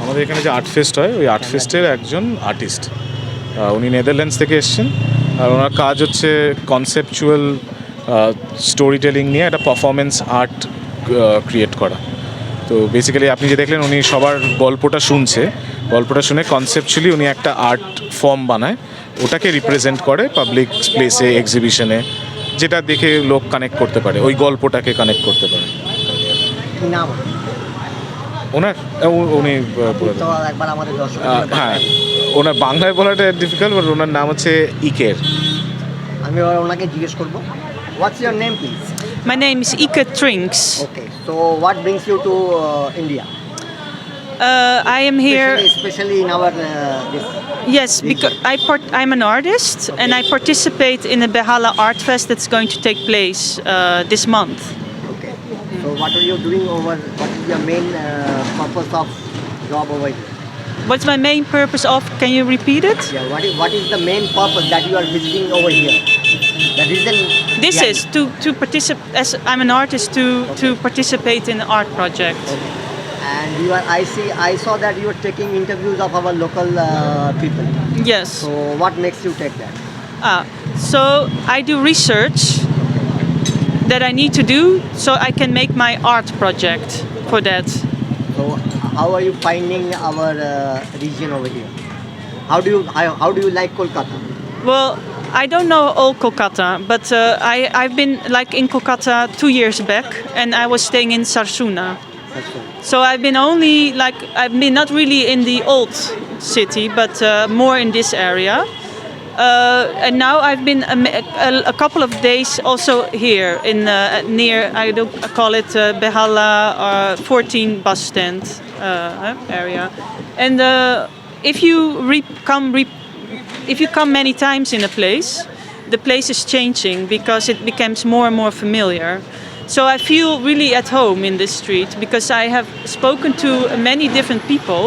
আমাদের এখানে যে আর্ট ফেস্ট হয়, ওই আর্ট ফেস্টের একজন আর্টিস্ট, উনি নেদারল্যান্ডস থেকে এসছেন। আর ওনার কাজ হচ্ছে কনসেপচুয়াল স্টোরি টেলিং নিয়ে একটা পারফরমেন্স আর্ট ক্রিয়েট করা। তো বেসিক্যালি আপনি যে দেখলেন উনি সবার গল্পটা শুনে কনসেপচুয়ালি উনি একটা আর্ট ফর্ম বানায়, ওটাকে রিপ্রেজেন্ট করে পাবলিক প্লেসে, এক্সিবিশনে, যেটা দেখে লোক কানেক্ট করতে পারে, ওই গল্পটাকে কানেক্ট করতে পারে। নাম ওনার উনি বলে তো দেন। একবার আমাদের দর্শক হ্যাঁ, ওনার বাংলায় বলাটা ডিফিকাল্ট, বাট ওনার নাম হচ্ছে ইকের। আমি এবার ওনাকে জিজ্ঞেস করবো, what's your name please? My name is Ike Trinks. Okay, so what brings you to India? I am here. Especially in our this. Yes, because I'm an artist and I participate in the Behala Art Fest that's going to take place this month. Okay. So what are you doing over? What is your main purpose of job over here? What's my main purpose of? Can you repeat it? Yeah. What is the main purpose that you are visiting over here? The reason. This is to participate. As I'm an artist, to participate in an art project. Okay. And I saw that you are taking interviews of our local people. Yes. So what makes you take that? So I do research that I need to do so I can make my art project for that. So how are you finding our region over here? How do you like Kolkata? Well, I don't know all Kolkata, but I've been like in Kolkata 2 years back, and I was staying in Sarsuna. So I've been not really in the old city, but more in this area. And now I've been a couple of days also here in near, I call it Behala 14 bus stand area. And if you come many times in a place, the place is changing because it becomes more and more familiar. So I feel really at home in this street because I have spoken to many different people,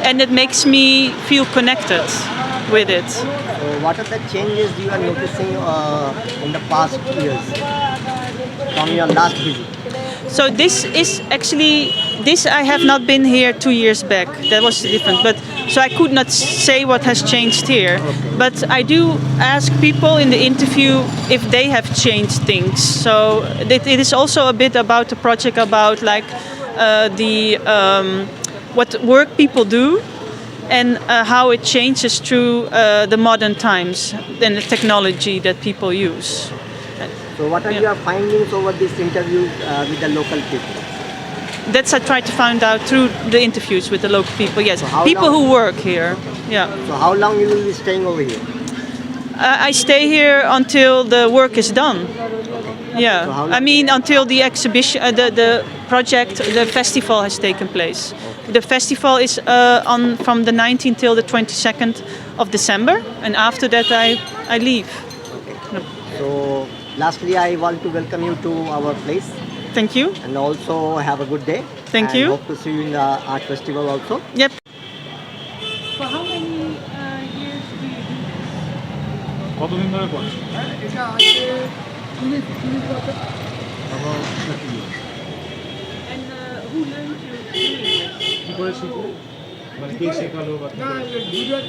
and it makes me feel connected with it. So what are the changes you are noticing in the past years from your last visit? So this is actually, I have not been here 2 years back. That was different, but so I could not say what has changed here. But I do ask people in the interview if they have changed things. So it is also a bit about the project about like what work people do and how it changes through the modern times and the technology that people use. So what are your findings over this interview with the local people? That's I try to find out through the interviews with the local people. Yes, So how people long- who work here. Yeah, So how long you will be staying over here? I stay here until the work is done. So Yeah, how I long- mean until the exhibition, the project, the festival has taken place. The festival is from the 19th till the 22nd of December, and after that I leave. So lastly, I want to welcome you to our place Thank you. and also have a good day. Thank and you. Hope to see you in the art festival also. Yep. For how many years do you do this? কতদিন ধরে করছেন? And who learned you doing this? কি করে শিখলে? মানে কে শেখালো বা না দুধের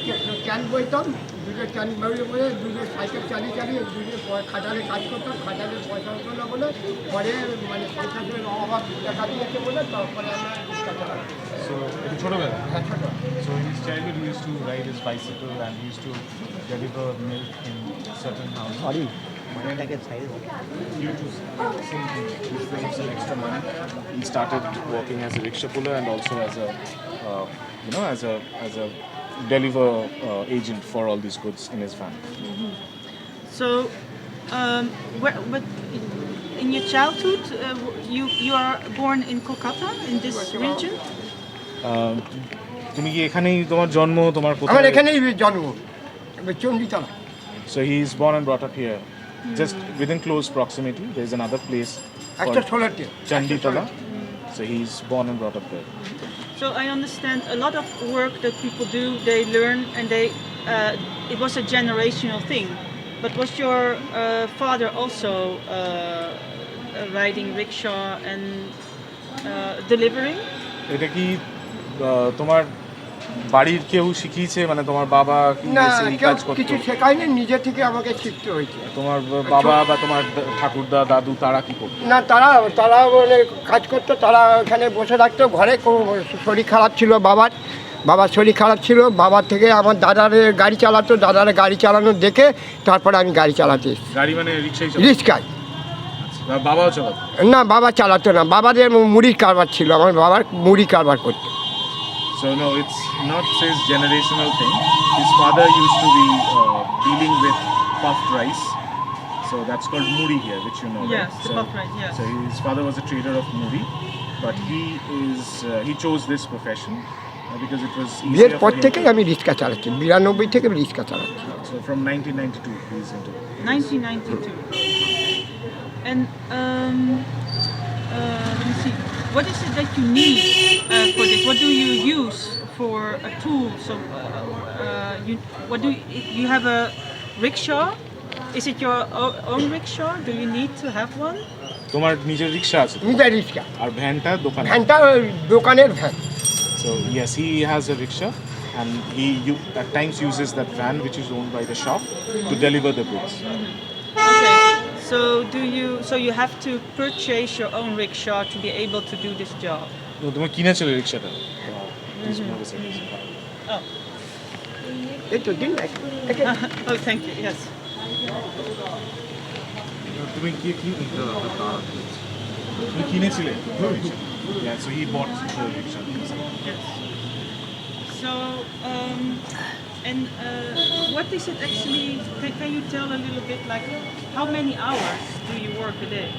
ক্যান বইতাম, দুধের ক্যান বইয়ে দুধের সাইকেল চালিয়ে দুধের খাটালে কাজ করতাম, খাটালে পয়সা হতো না বলে পরে মানে সংসারের অভাব দেখা দিয়েছে বলে তারপরে আমরা রিক্সা চালাতাম। So, এটা ছোটবেলা? হ্যাঁ ছোট So in his childhood, he used to ride his bicycle and he used to deliver milk in certain houses. Sorry, এটাকে side Due to some he's bringing some extra money, he started working as a rickshaw puller and also as a, as a deliver agent for all these goods in his family. So, but in your childhood, you are born in Kolkata, in this region? তুমি কি এখানেই তোমার জন্ম, তোমার আমার কোথায়? এখানেই জন্ম Chanditala. So he is born and brought up here. Just within close proximity, there is another place একটা called ষোলোটি Chanditala. So he's born and brought up there. So I understand a lot of work that people do, they learn and they it was a generational thing. But was your father also riding rickshaw and delivering? এটা কি তোমার বাড়ির কেউ শিখিয়েছে, মানে তোমার বাবা কি না এই কেউ কাজ করতো? কিছু শেখায়নি, নিজে থেকে আমাকে শিখতে হয়েছে। তোমার বাবা বা তোমার ঠাকুরদা দাদু তারা কি করতো? না তারা মানে কাজ করতো, তারা ওখানে বসে থাকতো ঘরে। শরীর খারাপ ছিল বাবার শরীর খারাপ ছিল, বাবার থেকে আমার দাদার গাড়ি চালাতো, দাদার গাড়ি চালানো দেখে তারপরে আমি গাড়ি চালাতে এসেছি। গাড়ি মানে রিক্সাই রিক্সায়। বাবাও চালাতো? না বাবা চালাতো না, বাবাদের মুড়ির কারবার ছিল, আমার বাবার মুড়ি কারবার করতো। So no, it's not his generational thing. His father used to be dealing with puffed rice. So that's called muri here, which you know. Yes, right? the puffed rice, yeah. So his father was a trader of muri, but he chose this profession because it was বিয়ের easier পর for him থেকেই to- আমি রিক্সা চালাচ্ছি, 92 থেকে রিক্সা চালাচ্ছি। So from 1992 he's into it. 1992. And let me see. What is it that you need for this? What do you use for a tool? So, you have a rickshaw? Is it your own rickshaw? Do you need to have one? তোমার নিজের রিক্সা আছে তো? নিজের রিক্সা, আর ভ্যানটা দোকানে? ভ্যানটা দোকানের van. So yes, he has a rickshaw, and he at times uses that van which is owned by the shop to deliver the goods. Okay. So you have to purchase your own rickshaw to be able to do this job. তো তুমি কিনেছিলে রিক্সাটা? Oh. এই তো দিন না, Oh, thank you. Yes. তুমি তুমি কিনেছিলে? Yeah, so he bought the rickshaw. Yes. So, and what is it actually? Can you tell a little bit, like, how many hours do you work a day?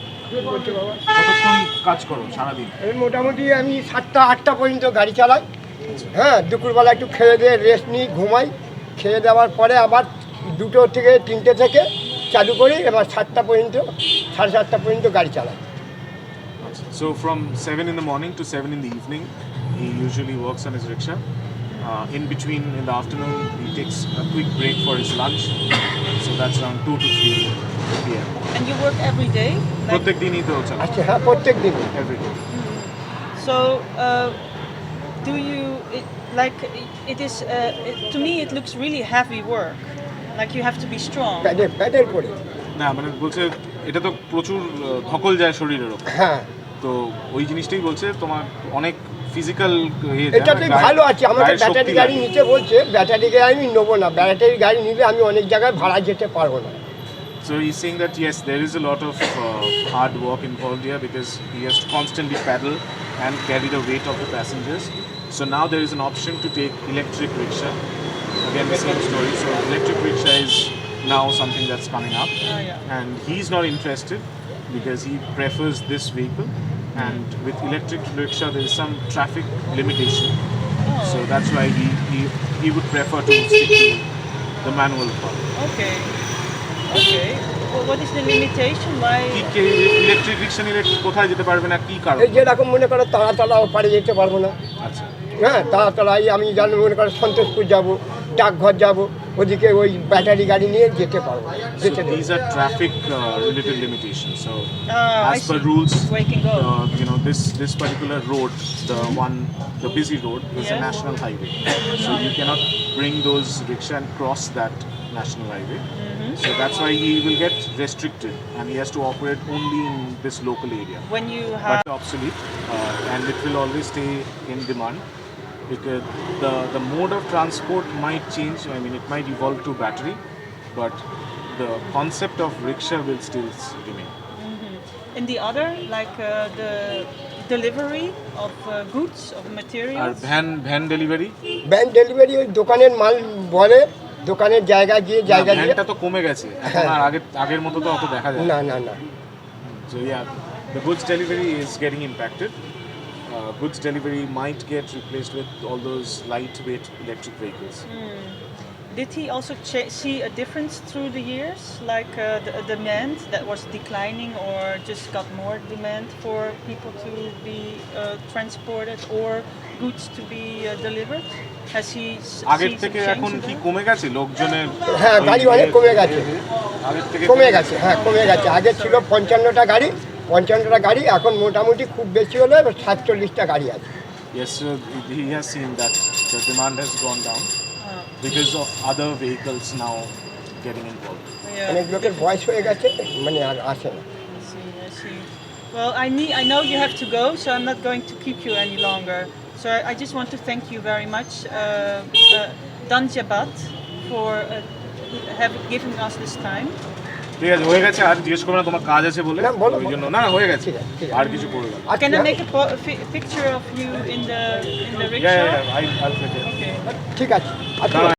বলছে বাবা। কতক্ষণ কাজ করো সারাদিন? এই মোটামুটি আমি 7টা 8টা পর্যন্ত গাড়ি চালাই। হ্যাঁ, দুপুরবেলা একটু খেয়ে দিয়ে রেস্ট নিই, ঘুমাই। খেয়ে দেওয়ার পরে আবার 2টো থেকে 3টে থেকে চালু করি, এবার 7টা পর্যন্ত 7:30টা পর্যন্ত গাড়ি চালাই। So from 7 in the morning to 7 in the evening, he usually works on his rickshaw. In between, in the afternoon, he takes a quick break for his lunch. So that's around 2 to 3 p.m. And you work every day? প্রত্যেক দিনই তো চালায়? আচ্ছা হ্যাঁ, প্রত্যেক দিন। Every day. So, do you it is? To me, it looks really heavy work. Like you have to be strong. Pedal করে। না মানে বলছে এটা তো প্রচুর ধকল যায় শরীরের ওপর, হ্যাঁ, তো ওই জিনিসটাই বলছে তোমার অনেক ফিজিক্যাল এটাতে ভালো আছে। আমাকে ব্যাটারি গাড়ি নিতে বলছে, ব্যাটারি গাড়ি আমি নেবো না, ব্যাটারি গাড়ি নিলে আমি অনেক জায়গায় ভাড়া যেতে পারবো না। So he's saying that yes, there is a lot of hard work involved here because he has to constantly paddle and carry the weight of the passengers. So now there is an option to take electric rickshaw. Again, the same story. So electric rickshaw is now something that's coming up, and he's not interested because he prefers this vehicle. And with electric rickshaw, there is some traffic limitation. So that's why he would prefer to stick to the manual part. Okay. Well, what is the limitation? Why? Electric rickshaw নিলে কোথায় যেতে পারবে না, কি কারণ? এই যেরকম মনে করো তাড়াতাড়া পারে যেতে পারবো না। আচ্ছা, হ্যাঁ, তাড়াতাড়ি আমি জানি মনে করো সন্তোষপুর যাবো, ডাকঘর যাবো, ওদিকে ওই ব্যাটারি গাড়ি নিয়ে যেতে পারবো। so these are traffic related limitations. So I as per see. rules, Where you can go. this particular road, the busy road, is a Yeah. national highway. So you cannot bring those rickshaw and cross that national highway. So that's why he will get restricted, and he has to operate only in this local area. When you have. But obsolete, and it will always stay in demand because the mode of transport might change. I mean, it might evolve to battery, but the concept of rickshaw will still remain. In the other, like the delivery of goods, of আর materials. Van delivery, van delivery ওই দোকানের মাল বলে, দোকানের জায়গা দিয়ে ভ্যানটা তো কমে গেছে এখন, আর আগের মতো তো অত দেখা যায় না। So yeah, the goods delivery is getting impacted. Goods delivery might get replaced with all those lightweight electric vehicles. Did he also see a difference through the years, like the demand that was declining, or just got more demand for people to be transported or goods to be delivered? Has he আগের seen থেকে some এখন change কি in that? কমে গেছে লোকজনের? হ্যাঁ গাড়ি অনেক কমে গেছে, আগের থেকে কমে গেছে, হ্যাঁ কমে গেছে। আগে ছিল 55টা গাড়ি, 55টা গাড়ি, এখন মোটামুটি খুব বেশি হলে 47টা গাড়ি আছে। Yes, so he has seen that the demand has gone down because of other vehicles now getting involved. Yeah. অনেক লোকের বয়স হয়ে গেছে, মানে আর আসে না। I see, I see. Well, I know you have to go, so I'm not going to keep you any longer. So I just want to thank you very much, Danjabat, for giving us this time. ঠিক আছে, হয়ে গেছে। আর জিজ্ঞেস করবো না, তোমার কাজ আছে বলে না, বলো, ওই জন্য। না হয়ে গেছে, ঠিক আছে, ঠিক আছে। আর কিছু করবো না। আর Can I কি- make a picture of you in the Yeah, rickshaw? I'll take it. Okay. ঠিক আছে, না,